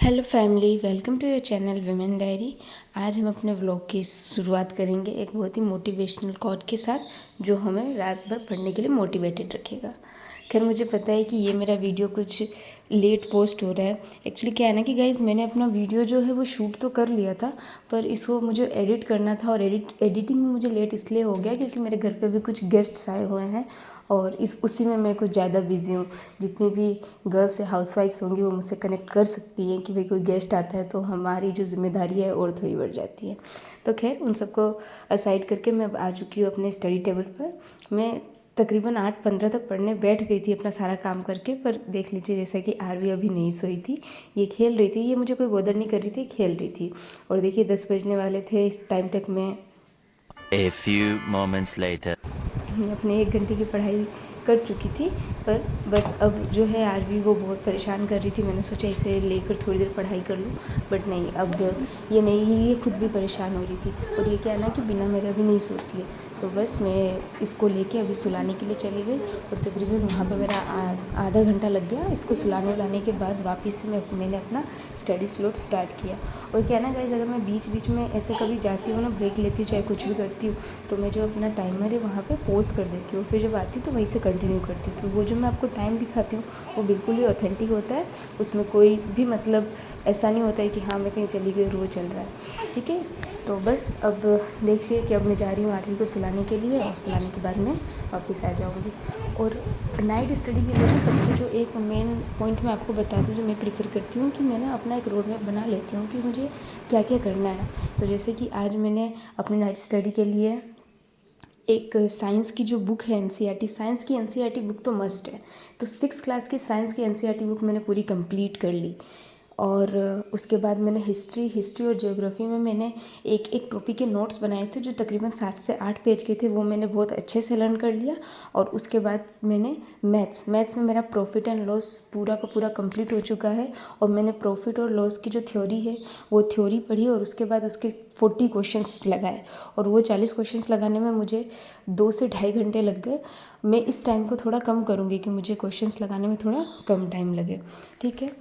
Hello family, welcome to your channel women diary. आज हम अपने व्लॉग की शुरुआत करेंगे एक बहुत ही मोटिवेशनल कोट के साथ जो हमें रात भर पढ़ने के लिए मोटिवेटेड रखेगा। खैर, मुझे पता है कि ये मेरा वीडियो कुछ लेट पोस्ट हो रहा है। एक्चुअली क्या है ना कि गाइज़, मैंने अपना वीडियो जो है वो शूट तो कर लिया था, पर इसको मुझे एडिट करना था और एडिटिंग में मुझे लेट इसलिए हो गया क्योंकि मेरे घर पे भी कुछ गेस्ट्स आए हुए हैं और उसी में मैं कुछ ज़्यादा बिजी हूँ। जितनी भी गर्ल्स या हाउसवाइफ्स होंगी वो मुझसे कनेक्ट कर सकती हैं कि भाई कोई गेस्ट आता है तो हमारी जो जिम्मेदारी है और थोड़ी बढ़ जाती है। तो खैर, उन सबको असाइड करके मैं अब आ चुकी हूँ अपने स्टडी टेबल पर। मैं तकरीबन 8:15 तक पढ़ने बैठ गई थी अपना सारा काम करके, पर देख लीजिए जैसा कि आरवी अभी नहीं सोई थी, ये खेल रही थी। ये मुझे कोई बॉदर नहीं कर रही थी, खेल रही थी। और देखिए 10 बजने वाले थे, इस टाइम तक मैं A few moments later. अपने 1 घंटे की पढ़ाई कर चुकी थी। पर बस अब जो है आरवी वो बहुत परेशान कर रही थी। मैंने सोचा इसे लेकर थोड़ी देर पढ़ाई कर लूँ, बट नहीं, अब ये नहीं, ये खुद भी परेशान हो रही थी। और ये क्या है ना कि बिना मेरे अभी नहीं सोती है, तो बस मैं इसको लेके अभी सुलाने के लिए चली गई और तकरीबन वहाँ पर मेरा आधा घंटा लग गया। इसको सुलाने के बाद वापस से मैंने अपना स्टडी स्लॉट स्टार्ट किया। और क्या है ना गाइज़, अगर मैं बीच बीच में ऐसे कभी जाती हूँ ना, ब्रेक लेती हूँ, चाहे कुछ भी करती हूँ, तो मैं जो अपना टाइमर है वहाँ पे पॉज कर देती हूँ, फिर जब आती हूँ तो वहीं से कंटिन्यू करती हूँ। तो वो जो मैं आपको टाइम दिखाती हूँ वो बिल्कुल ही ऑथेंटिक होता है, उसमें कोई भी मतलब ऐसा नहीं होता है कि हाँ मैं कहीं चली गई और वो चल रहा है। ठीक है, तो बस अब देखिए कि अब मैं जा रही हूँ आरवी को सुलाने के लिए और सुलाने के बाद मैं वापस आ जाऊँगी। और नाइट स्टडी के लिए सबसे जो एक मेन पॉइंट मैं आपको बता दूँ जो मैं प्रेफर करती हूँ कि मैं ना अपना एक रोड मैप बना लेती हूँ कि मुझे क्या क्या करना है। तो जैसे कि आज मैंने अपनी नाइट स्टडी के लिए एक साइंस की जो बुक है एनसीईआरटी, साइंस की एनसीईआरटी बुक तो मस्ट है। तो 6 क्लास की साइंस की एनसीईआरटी बुक मैंने पूरी कंप्लीट कर ली। और उसके बाद मैंने हिस्ट्री और ज्योग्राफी में मैंने एक एक टॉपिक के नोट्स बनाए थे जो तकरीबन 7 से 8 पेज के थे, वो मैंने बहुत अच्छे से लर्न कर लिया। और उसके बाद मैंने मैथ्स में मेरा प्रॉफिट एंड लॉस पूरा का पूरा कंप्लीट हो चुका है। और मैंने प्रॉफिट और लॉस की जो थ्योरी है वो थ्योरी पढ़ी और उसके बाद उसके 40 क्वेश्चंस लगाए। और वो 40 क्वेश्चंस लगाने में मुझे 2 से ढाई घंटे लग गए। मैं इस टाइम को थोड़ा कम करूँगी कि मुझे क्वेश्चंस लगाने में थोड़ा कम टाइम लगे। ठीक है,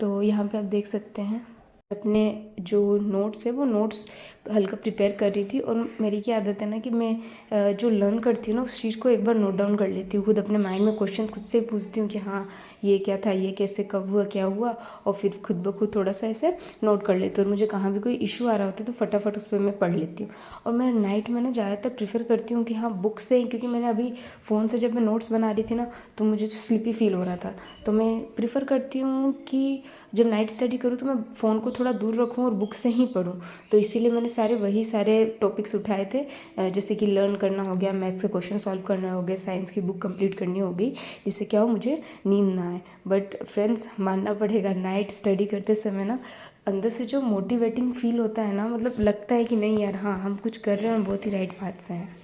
तो यहाँ पे आप देख सकते हैं अपने जो नोट्स है वो नोट्स हल्का प्रिपेयर कर रही थी। और मेरी क्या आदत है ना कि मैं जो लर्न करती हूँ ना उस चीज़ को एक बार नोट डाउन कर लेती हूँ, खुद अपने माइंड में क्वेश्चन खुद से पूछती हूँ कि हाँ ये क्या था, ये कैसे, कब हुआ, क्या हुआ, और फिर खुद ब खुद थोड़ा सा ऐसे नोट कर लेती हूँ। और मुझे कहाँ भी कोई इशू आ रहा होता है तो फटाफट उस पर मैं पढ़ लेती हूँ। और मैं नाइट में ना ज़्यादातर प्रीफर करती हूँ कि हाँ बुक से ही, क्योंकि मैंने अभी फ़ोन से जब मैं नोट्स बना रही थी ना तो मुझे जो स्लीपी फील हो रहा था, तो मैं प्रीफर करती हूँ कि जब नाइट स्टडी करूँ तो मैं फ़ोन को थोड़ा दूर रखूँ और बुक से ही पढूँ। तो इसीलिए मैंने वही सारे टॉपिक्स उठाए थे, जैसे कि लर्न करना हो गया, मैथ्स के क्वेश्चन सॉल्व करना हो गया, साइंस की बुक कंप्लीट करनी हो गई, जिससे क्या हो मुझे नींद ना आए। बट फ्रेंड्स, मानना पड़ेगा नाइट स्टडी करते समय ना अंदर से जो मोटिवेटिंग फील होता है ना, मतलब लगता है कि नहीं यार, हाँ हम कुछ कर रहे हैं और बहुत ही राइट बात पे हैं।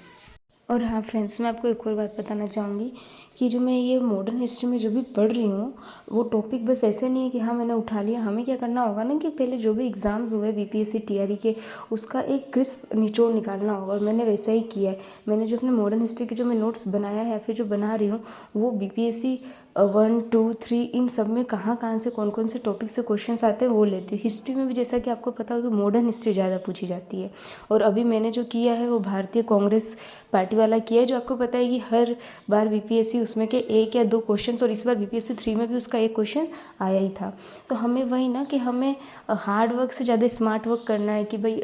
और हाँ फ्रेंड्स, मैं आपको एक और बात बताना चाहूँगी कि जो मैं ये मॉडर्न हिस्ट्री में जो भी पढ़ रही हूँ वो टॉपिक बस ऐसे नहीं है कि हाँ मैंने उठा लिया। हमें क्या करना होगा ना कि पहले जो भी एग्ज़ाम्स हुए बीपीएससी टीआरई के, उसका एक क्रिस्प निचोड़ निकालना होगा, और मैंने वैसा ही किया है। मैंने जो अपने मॉडर्न हिस्ट्री के जो मैं नोट्स बनाया है या फिर जो बना रही हूँ वो बीपीएससी 1, 2, 3 इन सब में कहाँ कहाँ से कौन कौन से टॉपिक से क्वेश्चंस आते हैं वो लेती हूँ। हिस्ट्री में भी जैसा कि आपको पता हो कि मॉडर्न हिस्ट्री ज़्यादा पूछी जाती है। और अभी मैंने जो किया है वो भारतीय कांग्रेस पार्टी वाला किया है, जो आपको पता है कि हर बार बीपीएससी उसमें के 1 या 2 क्वेश्चंस, और इस बार बीपीएससी 3 में भी उसका एक क्वेश्चन आया ही था। तो हमें वही ना कि हमें हार्ड वर्क से ज़्यादा स्मार्ट वर्क करना है कि भाई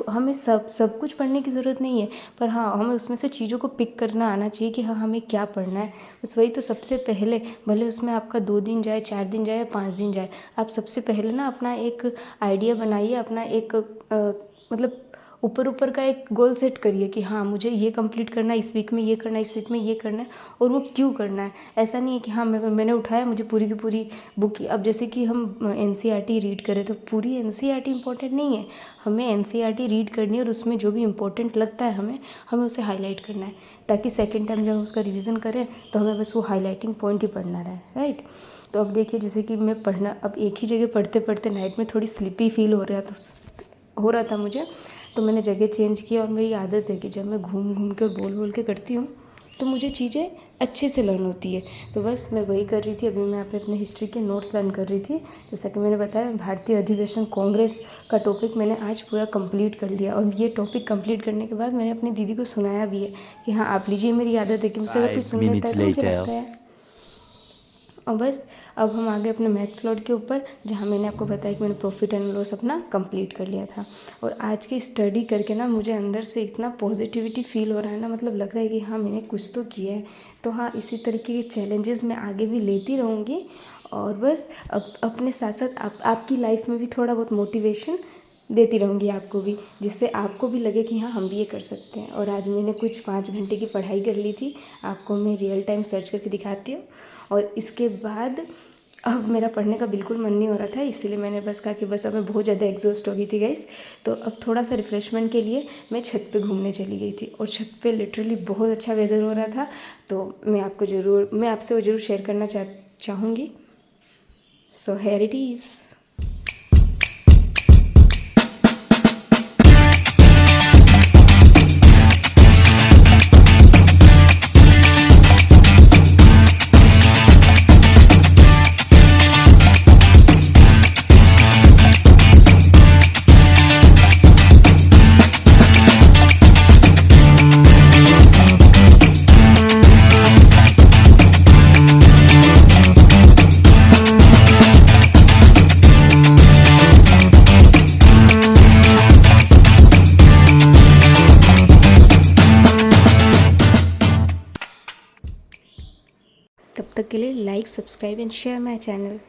हमें सब कुछ पढ़ने की ज़रूरत नहीं है, पर हाँ हमें उसमें से चीज़ों को पिक करना आना चाहिए कि हाँ हमें क्या पढ़ना है। बस वही तो सबसे पहले, भले उसमें आपका 2 दिन जाए, 4 दिन जाए या 5 दिन जाए, आप सबसे पहले ना अपना एक आइडिया बनाइए, अपना एक मतलब ऊपर का एक गोल सेट करिए कि हाँ मुझे ये कंप्लीट करना है, इस वीक में ये करना है, इस वीक में ये करना है, और वो क्यों करना है। ऐसा नहीं है कि हाँ मैंने उठाया मुझे पूरी की पूरी बुक। अब जैसे कि हम एनसीईआरटी रीड करें तो पूरी एनसीईआरटी इंपॉर्टेंट नहीं है, हमें एनसीईआरटी रीड करनी है और उसमें जो भी इंपॉर्टेंट लगता है हमें उसे हाईलाइट करना है, ताकि सेकेंड टाइम जब हम उसका रिविज़न करें तो हमें बस वो हाईलाइटिंग पॉइंट ही पढ़ना रहे, राइट। तो अब देखिए जैसे कि मैं पढ़ना अब एक ही जगह पढ़ते पढ़ते नाइट में थोड़ी स्लीपी फील हो रहा था मुझे, तो मैंने जगह चेंज किया। और मेरी आदत है कि जब मैं घूम घूम के बोल बोल के करती हूँ तो मुझे चीज़ें अच्छे से लर्न होती है। तो बस मैं वही कर रही थी। अभी मैं यहाँ पे अपने हिस्ट्री के नोट्स लर्न कर रही थी। जैसा कि मैंने बताया, भारतीय अधिवेशन कांग्रेस का टॉपिक मैंने आज पूरा कंप्लीट कर लिया, और ये टॉपिक कंप्लीट करने के बाद मैंने अपनी दीदी को सुनाया भी है कि हाँ आप लीजिए। मेरी आदत है कि मुझसे अगर कोई 5 सुन लेता है minutes तो मुझे later. लगता है। और बस अब हम आ गए अपने मैथ्स लॉट के ऊपर, जहाँ मैंने आपको बताया कि मैंने प्रॉफिट एंड लॉस अपना कंप्लीट कर लिया था। और आज की स्टडी करके ना मुझे अंदर से इतना पॉजिटिविटी फील हो रहा है ना, मतलब लग रहा है कि हाँ मैंने कुछ तो किया है। तो हाँ, इसी तरीके के चैलेंजेस मैं आगे भी लेती रहूँगी। और बस अपने साथ साथ आपकी लाइफ में भी थोड़ा बहुत मोटिवेशन देती रहूँगी आपको भी, जिससे आपको भी लगे कि हाँ हम भी ये कर सकते हैं। और आज मैंने कुछ 5 घंटे की पढ़ाई कर ली थी, आपको मैं रियल टाइम सर्च करके दिखाती हूँ। और इसके बाद अब मेरा पढ़ने का बिल्कुल मन नहीं हो रहा था, इसीलिए मैंने बस कहा कि बस अब मैं बहुत ज़्यादा एग्जॉस्ट हो गई थी गाइस। तो अब थोड़ा सा रिफ़्रेशमेंट के लिए मैं छत पे घूमने चली गई थी, और छत पे लिटरली बहुत अच्छा वेदर हो रहा था। तो मैं आपसे वो ज़रूर शेयर करना चाहूँगी। So here it is. तब तक के लिए like, subscribe and share my channel.